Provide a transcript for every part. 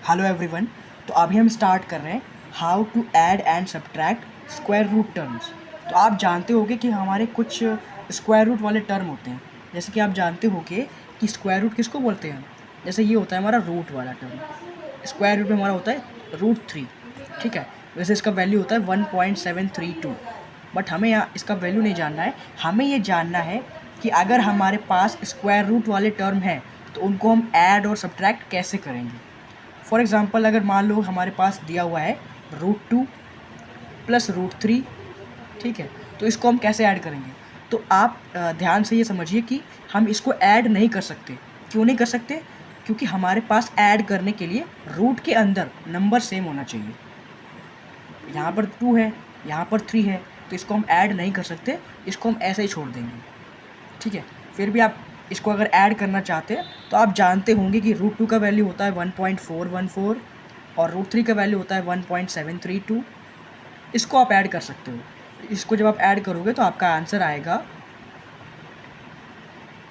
Hello everyone. तो अभी हम स्टार्ट कर रहे हैं how to add and subtract square root terms. तो आप जानते होंगे कि हमारे कुछ स्क्वायर रूट वाले टर्म होते हैं। जैसे कि आप जानते होंगे कि स्क्वायर रूट किसको बोलते हैं। जैसे ये होता है हमारा रूट वाला टर्म, स्क्वायर रूट में हमारा होता है √3। ठीक है, वैसे इसका वैल्यू होता है 1.732। बट हमें यहाँ इसका वैल्यू नहीं जानना है, हमें ये जानना है कि अगर हमारे पास स्क्वायर रूट वाले टर्म हैं तो उनको हम ऐड और सब्ट्रैक्ट कैसे करेंगे। फॉर एग्ज़ाम्पल, अगर मान लो हमारे पास दिया हुआ है √2 प्लस √3। ठीक है, तो इसको हम कैसे ऐड करेंगे। तो आप ध्यान से ये समझिए कि हम इसको ऐड नहीं कर सकते। क्यों नहीं कर सकते? क्योंकि हमारे पास ऐड करने के लिए रूट के अंदर नंबर सेम होना चाहिए। यहाँ पर 2 है, यहाँ पर 3 है, तो इसको हम ऐड नहीं कर सकते, इसको हम ऐसे ही छोड़ देंगे। ठीक है, फिर भी आप इसको अगर ऐड करना चाहते हैं तो आप जानते होंगे कि √2 का वैल्यू होता है 1.414 और √3 का वैल्यू होता है 1.732। इसको आप ऐड कर सकते हो। इसको जब आप ऐड करोगे तो आपका आंसर आएगा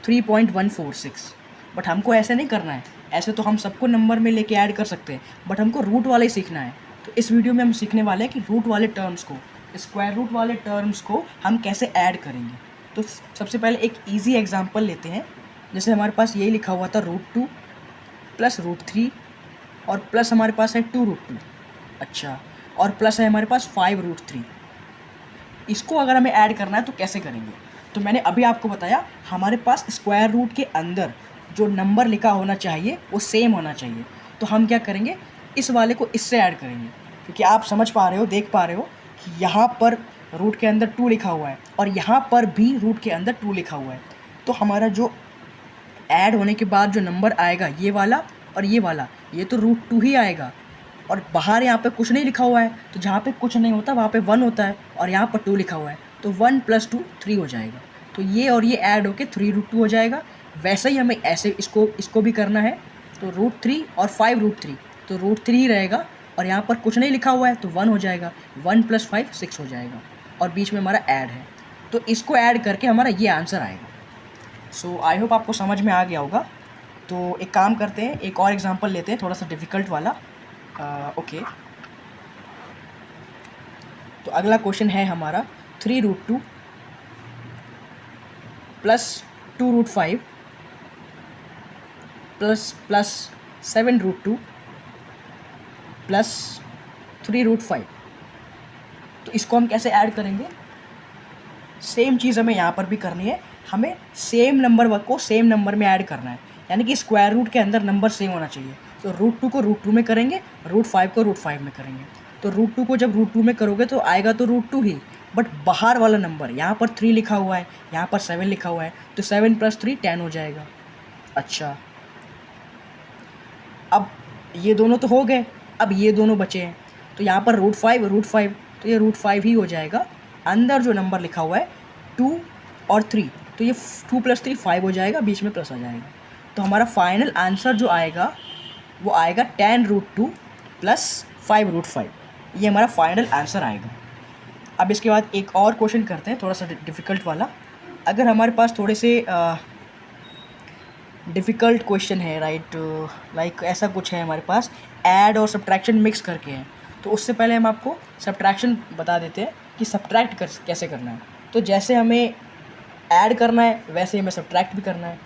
3.146। बट हमको ऐसे नहीं करना है, ऐसे तो हम सबको नंबर में लेके ऐड कर सकते हैं, बट हमको रूट वाले ही सीखना है। तो इस वीडियो में हम सीखने वाले हैं कि रूट वाले टर्म्स को, स्क्वायर रूट वाले टर्म्स को हम कैसे ऐड करेंगे। तो सबसे पहले एक ईजी एग्जांपल लेते हैं। जैसे हमारे पास यही लिखा हुआ था √2 प्लस √3 और प्लस हमारे पास है 2√2। अच्छा, और प्लस है हमारे पास 5√3। इसको अगर हमें ऐड करना है तो कैसे करेंगे। तो मैंने अभी आपको बताया, हमारे पास स्क्वायर रूट के अंदर जो नंबर लिखा होना चाहिए वो सेम होना चाहिए। तो हम क्या करेंगे, इस वाले को इससे ऐड करेंगे। क्योंकि आप समझ पा रहे हो, देख पा रहे हो कि यहाँ पर रूट के अंदर 2 लिखा हुआ है और यहाँ पर भी रूट के अंदर 2 लिखा हुआ है। तो हमारा जो ऐड होने के बाद जो नंबर आएगा ये वाला और ये वाला, ये तो √2 ही आएगा। और बाहर यहाँ पे कुछ नहीं लिखा हुआ है, तो जहाँ पे कुछ नहीं होता वहाँ पे 1 होता है और यहाँ पर 2 लिखा हुआ है, तो 1 + 2 3 हो जाएगा। तो ये और ये ऐड होके 3√2 हो जाएगा। वैसे ही हमें ऐसे इसको भी करना है। तो √3 और 5√3, तो √3 ही रहेगा और यहाँ पर कुछ नहीं लिखा हुआ है तो 1 हो जाएगा। 1 + 5 6 हो जाएगा और बीच में हमारा ऐड है। तो इसको ऐड करके हमारा ये आंसर आएगा। सो आई होप आपको समझ में आ गया होगा। तो एक काम करते हैं, एक और एग्जांपल लेते हैं, थोड़ा सा डिफ़िकल्ट वाला। ओके, तो अगला क्वेश्चन है हमारा 3√2 प्लस 2√5 प्लस 7√2 प्लस 3√5। तो इसको हम कैसे ऐड करेंगे। सेम चीज़ हमें यहाँ पर भी करनी है। हमें सेम नंबर को सेम नंबर में ऐड करना है, यानी कि स्क्वायर रूट के अंदर नंबर सेम होना चाहिए। तो √2 को √2 में करेंगे, √5 को √5 में करेंगे। तो √2 को जब √2 में करोगे तो आएगा तो √2 ही, बट बाहर वाला नंबर, यहाँ पर 3 लिखा हुआ है, यहाँ पर 7 लिखा हुआ है, तो 7 + 3 10 हो जाएगा। अच्छा, अब ये दोनों तो हो गए, अब ये दोनों बचे हैं। तो यहाँ पर √5, तो ये √5 ही हो जाएगा। अंदर जो नंबर लिखा हुआ है 2 और 3, तो ये 2 + 3 5 हो जाएगा, बीच में प्लस आ जाएगा। तो हमारा फाइनल आंसर जो आएगा वो आएगा 10√2 प्लस 5√5। ये हमारा फाइनल आंसर आएगा। अब इसके बाद एक और क्वेश्चन करते हैं, थोड़ा सा डिफ़िकल्ट वाला। अगर हमारे पास थोड़े से डिफ़िकल्ट क्वेश्चन है, राइट, लाइक ऐसा कुछ है हमारे पास, ऐड और सब्ट्रैक्शन मिक्स करके हैं, तो उससे पहले हम आपको सब्ट्रैक्शन बता देते हैं कि सब्ट्रैक्ट कैसे करना है। तो जैसे हमें ऐड करना है वैसे ही हमें सब्ट्रैक्ट भी करना है।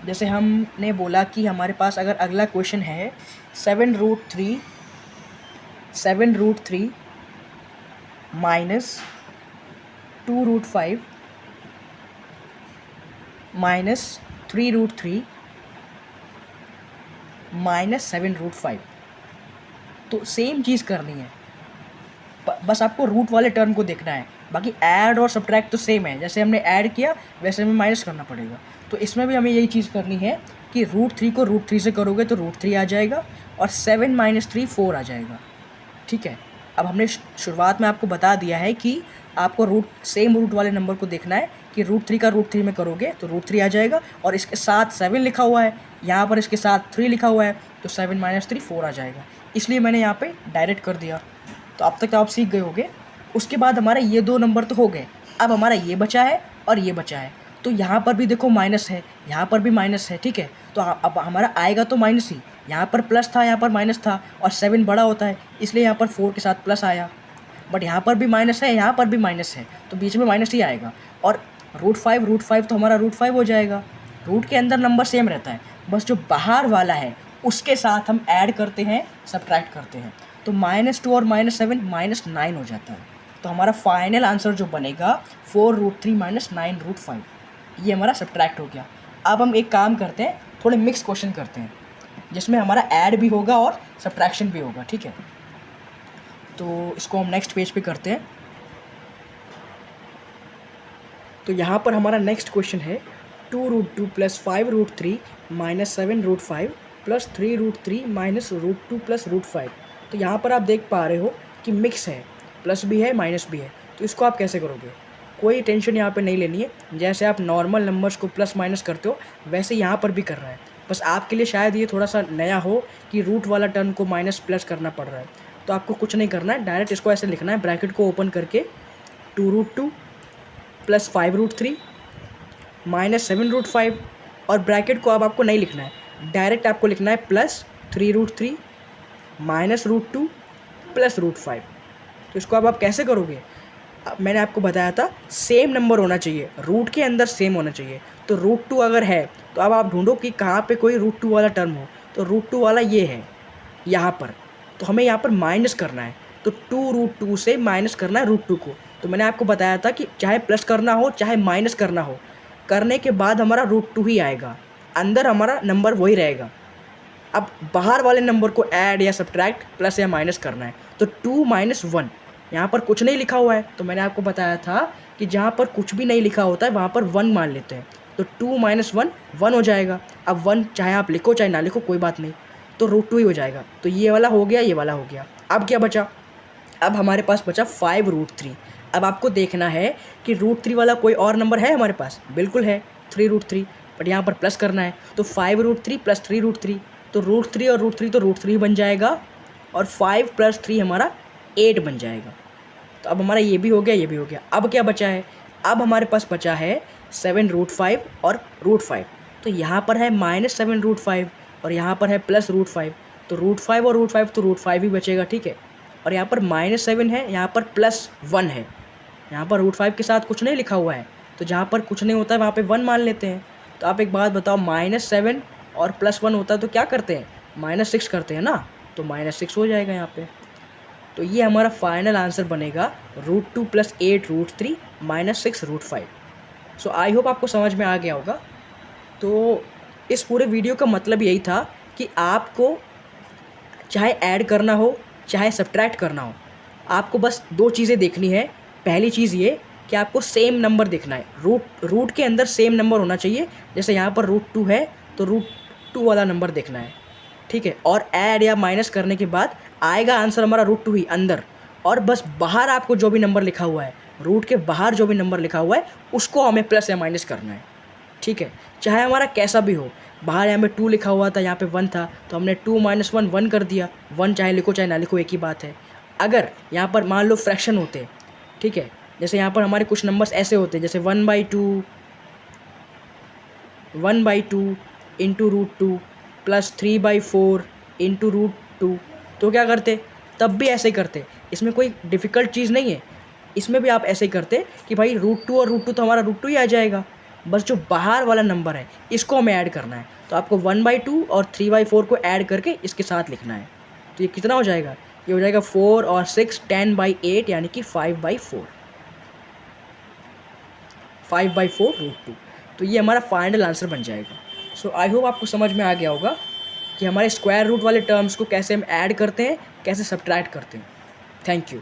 जैसे हमने बोला कि हमारे पास अगर अगला क्वेश्चन है 7√3 माइनस 2√5 माइनस 3√3 माइनस 7√5। तो सेम चीज़ करनी है, बस आपको रूट वाले टर्म को देखना है। बाकी ऐड और सब्ट्रैक्ट तो सेम है, जैसे हमने ऐड किया वैसे हमें माइनस करना पड़ेगा। तो इसमें भी हमें यही चीज़ करनी है कि √3 को √3 से करोगे तो √3 आ जाएगा और 7 - 3 4 आ जाएगा। ठीक है, अब हमने शुरुआत में आपको बता दिया है कि आपको सेम रूट वाले नंबर को देखना है कि √3 का √3 में करोगे तो √3 आ जाएगा और इसके साथ 7 लिखा हुआ है, यहाँ पर इसके साथ 3 लिखा हुआ है, तो 7 - 3 4 आ जाएगा। इसलिए मैंने यहाँ पे डायरेक्ट कर दिया। तो अब तक तो आप सीख गए होंगे। उसके बाद हमारे ये 2 नंबर तो हो गए, अब हमारा ये बचा है और ये बचा है। तो यहाँ पर भी देखो माइनस है, यहाँ पर भी माइनस है। ठीक है, तो अब हमारा आएगा तो माइनस ही, यहाँ पर प्लस था, यहाँ पर माइनस था, और 7 बड़ा होता है इसलिए यहाँ पर 4 के साथ प्लस आया। बट यहाँ पर भी माइनस है, यहाँ पर भी माइनस है, तो बीच में माइनस ही आएगा। और रूट 5 तो हमारा रूट 5 हो जाएगा। रूट के अंदर नंबर सेम रहता है, बस जो बाहर वाला है उसके साथ हम ऐड करते हैं, सब्ट्रैक्ट करते हैं। तो -2 और -7 -9 हो जाता है। तो हमारा फाइनल आंसर जो बनेगा 4√3 -9√5, ये हमारा सब्ट्रैक्ट हो गया। अब हम एक काम करते हैं, थोड़े मिक्स क्वेश्चन करते हैं जिसमें हमारा ऐड भी होगा और सब्ट्रैक्शन भी होगा, ठीक है। तो इसको हम नेक्स्ट पेज पे करते हैं। तो यहाँ पर हमारा नेक्स्ट क्वेश्चन है 2√2 + 5√3 - 7√5 + 3√3 - √2 + √5। तो यहाँ पर आप देख पा रहे हो कि मिक्स है, प्लस भी है माइनस भी है। तो इसको आप कैसे करोगे? कोई टेंशन यहाँ पे नहीं लेनी है। जैसे आप नॉर्मल नंबर्स को प्लस माइनस करते हो वैसे यहाँ पर भी कर रहा है। बस आपके लिए शायद ये थोड़ा सा नया हो कि रूट वाला टर्म को माइनस प्लस करना पड़ रहा है। तो आपको कुछ नहीं करना है, डायरेक्ट इसको ऐसे लिखना है, ब्रैकेट को ओपन करके 2√2 + 5√3 - 7√5, और ब्रैकेट को अब आपको नहीं लिखना है, डायरेक्ट आपको लिखना है +3√3 - √2 + √5। तो इसको अब आप कैसे करोगे? मैंने आपको बताया था सेम नंबर होना चाहिए, रूट के अंदर सेम होना चाहिए। तो √2 अगर है तो अब आप ढूंढो कि कहाँ पे कोई √2 वाला टर्म हो। तो √2 वाला ये है यहाँ पर, तो हमें यहाँ पर माइनस करना है। तो 2√2 से माइनस करना है √2 को। तो मैंने आपको बताया था कि चाहे प्लस करना हो चाहे माइनस करना हो, करने के बाद हमारा √2 ही आएगा, अंदर हमारा नंबर वही रहेगा। अब बाहर वाले नंबर को ऐड या सब्ट्रैक्ट, प्लस या माइनस करना है। तो 2 - 1, यहाँ पर कुछ नहीं लिखा हुआ है, तो मैंने आपको बताया था कि जहाँ पर कुछ भी नहीं लिखा होता है वहाँ पर 1 मान लेते हैं। तो 2 - 1 1 हो जाएगा। अब 1 चाहे आप लिखो चाहे ना लिखो कोई बात नहीं, तो √2 ही हो जाएगा। तो ये वाला हो गया, ये वाला हो गया। अब क्या बचा? अब हमारे पास बचा 5√3। अब आपको देखना है कि √3 वाला कोई और नंबर है हमारे पास? बिल्कुल है, 3√3, बट यहाँ पर प्लस करना है। तो 5√3 + 3√3, तो √3 और √3 तो √3 बन जाएगा, और 5 + 3 हमारा 8 बन जाएगा। तो अब हमारा ये भी हो गया, ये भी हो गया। अब क्या बचा है? अब हमारे पास बचा है 7√5 और √5। तो यहाँ पर है -7√5 और यहाँ पर है +√5। तो √5 और √5 तो √5 ही बचेगा, ठीक है। और यहाँ पर -7 है, यहाँ पर +1 है। यहाँ पर √5 के साथ कुछ नहीं लिखा हुआ है, तो जहाँ पर कुछ नहीं होता है वहाँ पे 1 मान लेते हैं। तो आप एक बात बताओ, -7 और +1 होता है तो क्या करते हैं? -6 करते हैं ना, तो -6 हो जाएगा यहाँ पे। तो ये हमारा फाइनल आंसर बनेगा √2 + 8√3 - 6√5। सो आई होप आपको समझ में आ गया होगा। तो इस पूरे वीडियो का मतलब यही था कि आपको चाहे ऐड करना हो चाहे सब्ट्रैक्ट करना हो, आपको बस 2 चीज़ें देखनी है। पहली चीज़ ये कि आपको सेम नंबर देखना है, रूट के अंदर सेम नंबर होना चाहिए। जैसे यहाँ पर √2 है तो √2 वाला नंबर देखना है, ठीक है। और ऐड या माइनस करने के बाद आएगा आंसर हमारा √2 ही अंदर, और बस बाहर आपको जो भी नंबर लिखा हुआ है, रूट के बाहर जो भी नंबर लिखा हुआ है उसको हमें प्लस या माइनस करना है, ठीक है। चाहे हमारा कैसा भी हो, बाहर यहाँ पे 2 लिखा हुआ था, यहाँ पे 1 था, तो हमने 2 - 1 1 कर दिया। 1 चाहे लिखो चाहे ना लिखो एक ही बात है। अगर यहाँ पर मान लो फ्रैक्शन होते, ठीक है, जैसे यहाँ पर हमारे कुछ नंबर्स ऐसे होते हैं, जैसे 1/2 इंटू √2 + 3/4 इंटू √2, तो क्या करते? तब भी ऐसे ही करते। इसमें कोई डिफ़िकल्ट चीज़ नहीं है। इसमें भी आप ऐसे ही करते कि भाई √2 और √2 तो हमारा √2 ही आ जाएगा, बस जो बाहर वाला नंबर है इसको हमें ऐड करना है। तो आपको 1/2 और 3/4 को ऐड करके इसके साथ लिखना है। तो ये कितना हो जाएगा? ये हो जाएगा 4 और 6 10/8, यानी कि 5/4 √2। तो ये हमारा फाइनल आंसर बन जाएगा। सो आई होप आपको समझ में आ गया होगा कि हमारे स्क्वायर रूट वाले टर्म्स को कैसे हम ऐड करते हैं, कैसे सब्ट्रैक्ट करते हैं। Thank you.